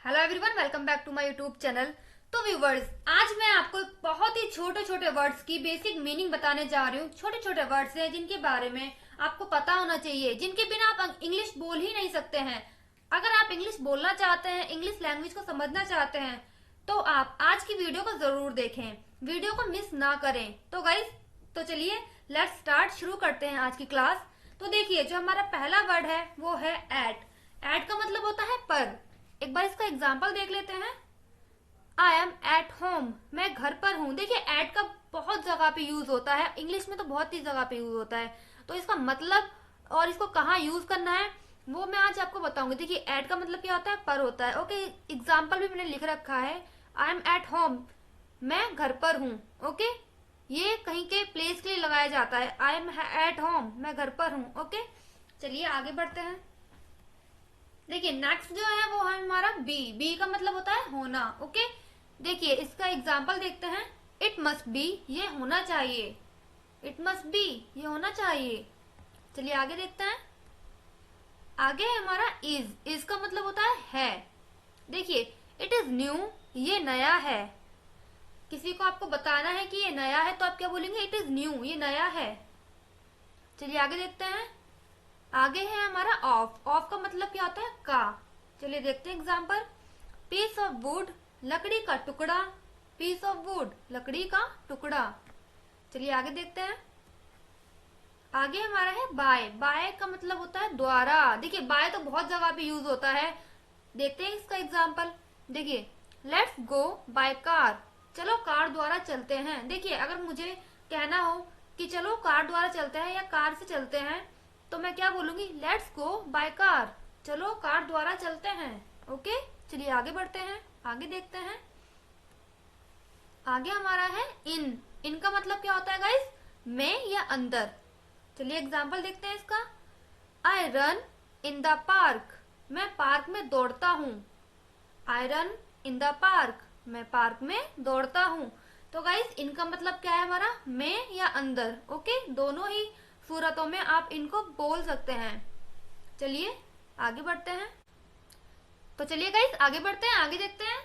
Hello everyone, welcome back to my YouTube channel. तो viewers, आज मैं आपको बहुत ही छोटे छोटे वर्ड्स की बेसिक मीनिंग बताने जा रही हूँ। छोटे छोटे वर्ड्स हैं जिनके बारे में आपको पता होना चाहिए, जिनके बिना आप इंग्लिश बोल ही नहीं सकते हैं। अगर आप इंग्लिश बोलना चाहते हैं, इंग्लिश लैंग्वेज को समझना चाहते हैं, तो आप आज की वीडियो को जरूर देखें, वीडियो को मिस ना करें। तो गाइस, तो चलिए लेट्स स्टार्ट, शुरू करते हैं आज की क्लास। तो देखिए, जो हमारा पहला वर्ड है वो है एट। एट का मतलब होता है पर। एक बार इसका एग्जाम्पल देख लेते हैं। आई एम एट होम, मैं घर पर हूँ। देखिए, एट का बहुत जगह पे यूज होता है, इंग्लिश में तो बहुत ही जगह पे यूज होता है। तो इसका मतलब और इसको कहाँ यूज करना है वो मैं आज आपको बताऊंगी। देखिए, एट का मतलब क्या होता है, पर होता है। ओके, एग्जाम्पल भी मैंने लिख रखा है, आई एम एट होम, मैं घर पर हूँ। ओके, ये कहीं के प्लेस के लिए लगाया जाता है। आई एम एट होम, मैं घर पर हूँ। ओके, चलिए आगे बढ़ते हैं। देखिए, नेक्स्ट जो है वो है हमारा बी। बी का मतलब होता है होना। ओके, देखिए इसका एग्जाम्पल देखते हैं। इट मस्ट बी, ये होना चाहिए। इट मस्ट बी, ये होना चाहिए। चलिए आगे देखते हैं। आगे है हमारा इज। इज का मतलब होता है। देखिए, इट इज न्यू, ये नया है। किसी को आपको बताना है कि ये नया है तो आप क्या बोलेंगे, इट इज न्यू, ये नया है। चलिए आगे देखते हैं। आगे है हमारा ऑफ। ऑफ का मतलब क्या होता है, का। चलिए देखते हैं एग्जाम्पल। पीस ऑफ वुड, लकड़ी का टुकड़ा। पीस ऑफ वुड, लकड़ी का टुकड़ा। चलिए आगे देखते हैं। आगे हमारा है बाय। बाय का मतलब होता है द्वारा। देखिए, बाय तो बहुत जगह पे यूज होता है। देखते हैं इसका एग्जाम्पल। देखिए, लेट्स गो बाय कार, चलो कार द्वारा चलते हैं। देखिए, अगर मुझे कहना हो कि चलो कार द्वारा चलते हैं या कार से चलते हैं, तो मैं क्या बोलूंगी, लेट्स गो बाय कार, चलो कार द्वारा चलते हैं। ओके, चलिए आगे बढ़ते हैं, आगे देखते हैं। आगे हमारा है इन। इन का मतलब क्या होता है गाइस, में या अंदर। चलिए एग्जाम्पल देखते हैं इसका। I run in the park, मैं पार्क में दौड़ता हूँ। I run in the park, मैं पार्क में दौड़ता हूँ। तो गाइस, इनका मतलब क्या है हमारा, में या अंदर। ओके, दोनों ही सूरतों में आप इनको बोल सकते हैं। चलिए आगे बढ़ते हैं। तो चलिए गाइस, आगे बढ़ते हैं, आगे देखते हैं।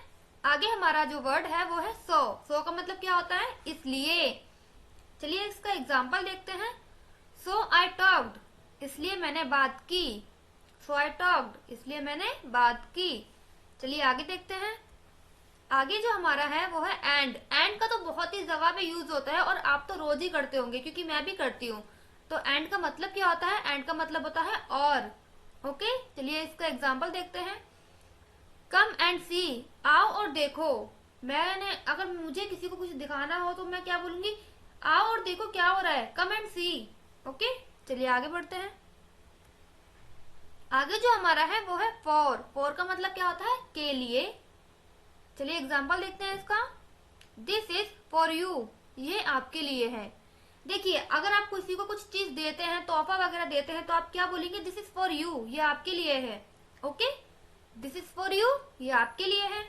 आगे हमारा जो वर्ड है वो है सो। सो का मतलब क्या होता है, इसलिए। चलिए इसका एग्जाम्पल देखते हैं। सो आई टॉक्ड, इसलिए मैंने बात की। सो आई टॉक्ड, इसलिए मैंने बात की। चलिए आगे देखते हैं। आगे जो हमारा है वो है एंड। एंड का तो बहुत ही जगह पे यूज होता है और आप तो रोज ही करते होंगे, क्योंकि मैं भी करती हूँ। तो एंड का मतलब क्या होता है, एंड का मतलब होता है और। ओके, चलिए इसका एग्जाम्पल देखते हैं। कम एंड सी, आओ और देखो। मैंने अगर मुझे किसी को कुछ दिखाना हो तो मैं क्या बोलूंगी, आओ और देखो क्या हो रहा है, कम एंड सी। ओके, चलिए आगे बढ़ते हैं। आगे जो हमारा है वो है फॉर। फॉर का मतलब क्या होता है, के लिए। चलिए एग्जाम्पल देखते हैं इसका। दिस इज फॉर यू, ये आपके लिए है। देखिए, अगर आप किसी को कुछ चीज देते हैं, तोहफा वगैरह देते हैं, तो आप क्या बोलेंगे, दिस इज फॉर यू, ये आपके लिए है। Okay, this is for you, ये आपके लिए है।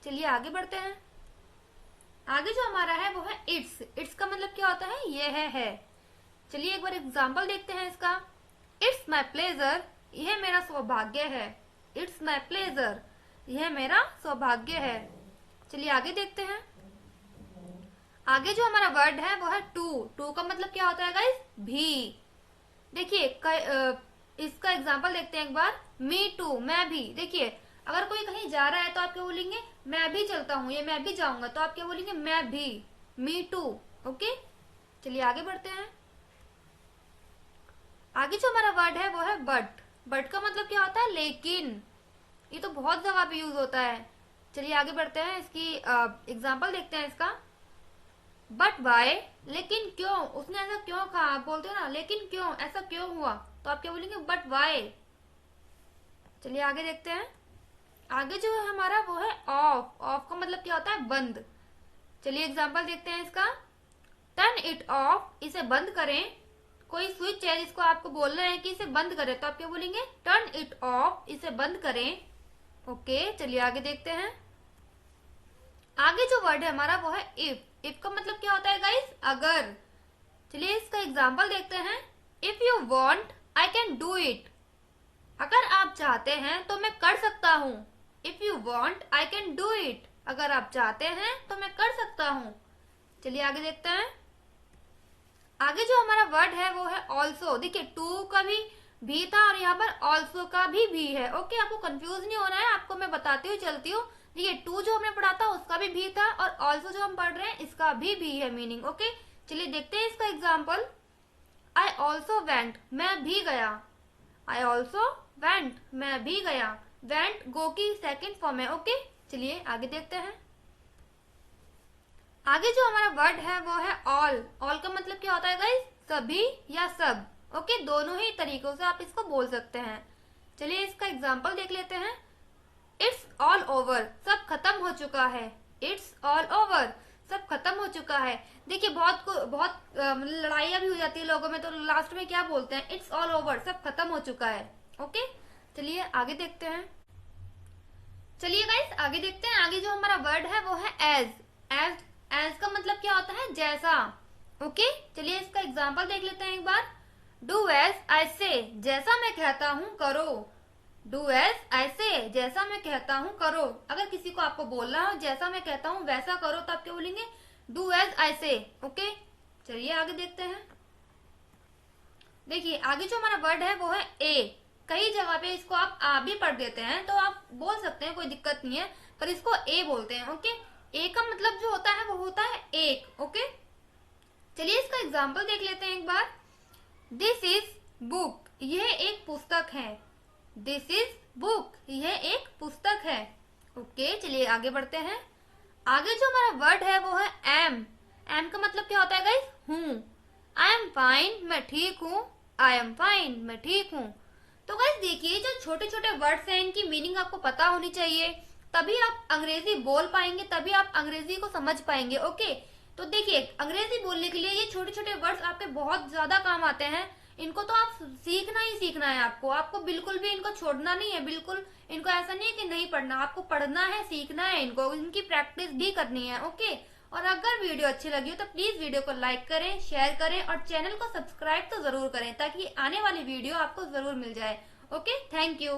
चलिए आगे बढ़ते हैं। आगे जो हमारा है वो है इट्स। इट्स का मतलब क्या होता है, ये है। चलिए एक बार एग्जाम्पल देखते हैं इसका। इट्स माई प्लेजर, यह मेरा सौभाग्य है। इट्स माई प्लेजर, यह मेरा सौभाग्य है। चलिए आगे देखते हैं। आगे जो हमारा वर्ड है वो है टू। टू का मतलब क्या होता है गाइस, भी। देखिए, इसका एग्जाम्पल देखते हैं एक बार। मी टू, मैं भी। देखिए, अगर कोई कहीं जा रहा है तो आप क्या बोलेंगे, मैं भी चलता हूँ, या मैं भी जाऊंगा, तो आप क्या बोलेंगे, मैं भी। मी टू। ओके, चलिए आगे बढ़ते हैं। आगे जो हमारा वर्ड है वो है बट। बट का मतलब क्या होता है, लेकिन। ये तो बहुत जगह पे यूज होता है। चलिए आगे बढ़ते हैं, इसकी एग्जाम्पल देखते हैं इसका। बट वाई, लेकिन क्यों, उसने ऐसा क्यों कहा। आप बोलते हो ना, लेकिन क्यों, ऐसा क्यों हुआ, तो आप क्या बोलेंगे, बट वाई। चलिए आगे देखते हैं। आगे जो है हमारा वो है ऑफ। ऑफ का मतलब क्या होता है, बंद। चलिए एग्जाम्पल देखते हैं इसका। टर्न इट ऑफ, इसे बंद करें। कोई स्विच है जिसको आपको बोलना है कि इसे बंद करें, तो आप क्या बोलेंगे, टर्न इट ऑफ, इसे बंद करें। ओके, चलिए आगे देखते हैं। आगे जो वर्ड है हमारा वो है इफ। इफ का मतलब क्या होता है गाइस, अगर। चलिए इसका एग्जाम्पल देखते हैं। If you want I can do it, अगर आप चाहते हैं तो मैं कर सकता हूँ। If you want I can do it, अगर आप चाहते हैं तो मैं कर सकता हूँ। चलिए आगे देखते हैं। आगे जो हमारा वर्ड है वो है ऑल्सो। देखिए टू का भी था और यहाँ पर ऑल्सो का भी है। ओके, आपको कंफ्यूज नहीं होना है, आपको मैं बताती हूँ चलती हूँ। देखिए टू जो हमने पढ़ा था उसका भी था और ऑल्सो जो हम पढ़ रहे हैं इसका भी है मीनिंग। ओके, चलिए देखते हैं इसका एग्जाम्पल। आई ऑल्सो वेंट, मैं भी गया। आई ऑल्सो वेंट, मैं भी गया। वेंट गो की सेकेंड फॉर्म है। ओके, चलिए आगे देखते हैं। आगे जो हमारा वर्ड है वो है ऑल। ऑल का मतलब क्या होता है गाइस? सभी या सब। ओके, दोनों ही तरीकों से आप इसको बोल सकते हैं। चलिए इसका एग्जाम्पल देख लेते हैं। इट्स ऑल ओवर, सब खत्म हो चुका है। इट्स ऑल ओवर, सब खत्म हो चुका है। देखिए बहुत लड़ाइयाँ भी हो जाती है लोगों में, तो लास्ट में क्या बोलते हैं? इट्स ऑल ओवर, सब खत्म हो चुका है। ओके, चलिए आगे देखते हैं। चलिए गाइस आगे देखते हैं। आगे जो हमारा वर्ड है वो है एज। एज का मतलब क्या होता है? जैसा। ओके, चलिए इसका एग्जाम्पल देख लेते हैं एक बार। डू एज आई से, जैसा मैं कहता हूँ करो। डू एज आई से, जैसा मैं कहता हूँ करो। अगर किसी को आपको बोलना हो जैसा मैं कहता हूँ वैसा करो तो आप क्या बोलेंगे? डू एज आई से। ओके, चलिए आगे देखते हैं। देखिए आगे जो हमारा वर्ड है वो है ए। कई जगह पे इसको आप आ भी पढ़ देते हैं तो आप बोल सकते हैं, कोई दिक्कत नहीं है, पर इसको ए बोलते हैं। ओके, ए का मतलब जो होता है वो होता है एक। ओके, चलिए इसका एग्जाम्पल देख लेते हैं एक बार। दिस इज बुक, यह एक पुस्तक है। दिस इज बुक, यह एक पुस्तक है। ओके, चलिए आगे बढ़ते हैं। आगे जो हमारा वर्ड है वो है एम। एम का मतलब क्या होता है गाइस? हूँ। आई एम फाइन, मैं ठीक हूँ। आई एम फाइन, मैं ठीक हूँ। तो गाइस देखिए जो छोटे छोटे वर्ड्स हैं इनकी मीनिंग आपको पता होनी चाहिए, तभी आप अंग्रेजी बोल पाएंगे, तभी आप अंग्रेजी को समझ पाएंगे। ओके, तो देखिए अंग्रेजी बोलने के लिए ये छोटे छोटे वर्ड्स आपके बहुत ज्यादा काम आते हैं। इनको तो आप सीखना ही सीखना है। आपको बिल्कुल भी इनको छोड़ना नहीं है। बिल्कुल इनको ऐसा नहीं है कि नहीं पढ़ना, आपको पढ़ना है, सीखना है, इनको इनकी प्रैक्टिस भी करनी है। ओके, और अगर वीडियो अच्छी लगी हो तो प्लीज वीडियो को लाइक करें, शेयर करें और चैनल को सब्सक्राइब तो जरूर करें ताकि आने वाली वीडियो आपको जरूर मिल जाए। Okay, thank you.